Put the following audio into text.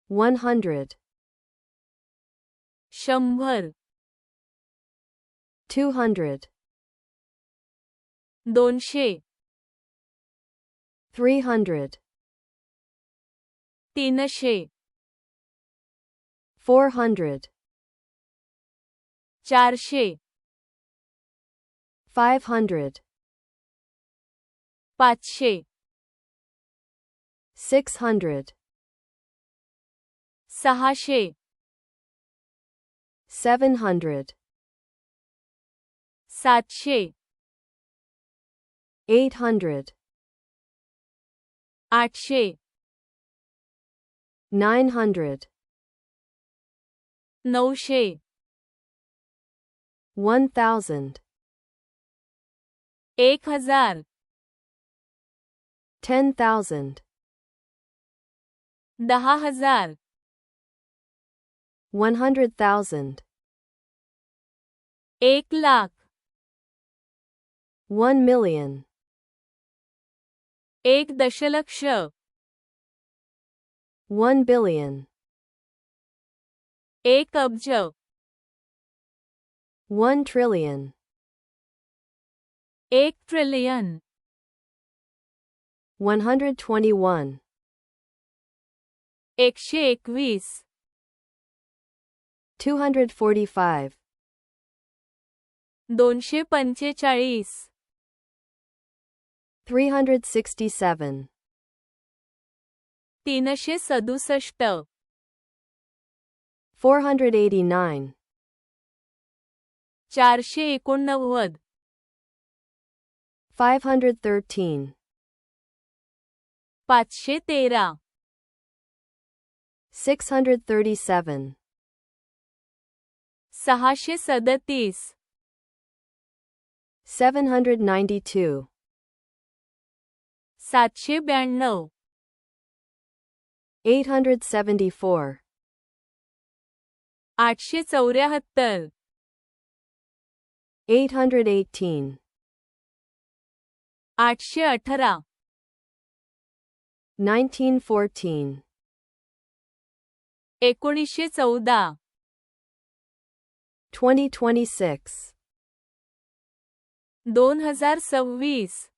100, 100, 200, 200, 300, 300, 400, 400, 500, 500, 600, 600, 700, 700, 800, 800, 900, 900, 1000, 1000, 10,000, 10,000, 100,000, 1,00,000, 1 million, 1 दशलक्ष, 1 billion, 1 अब्ज, 1 trillion, 1 trillion, 121, 121, 245, 245, 367, 367, 489, 489, 513, 513, 637, 637, 792, 792, 874, 874, 818, 818, 1914, 1914, 2026, 2026,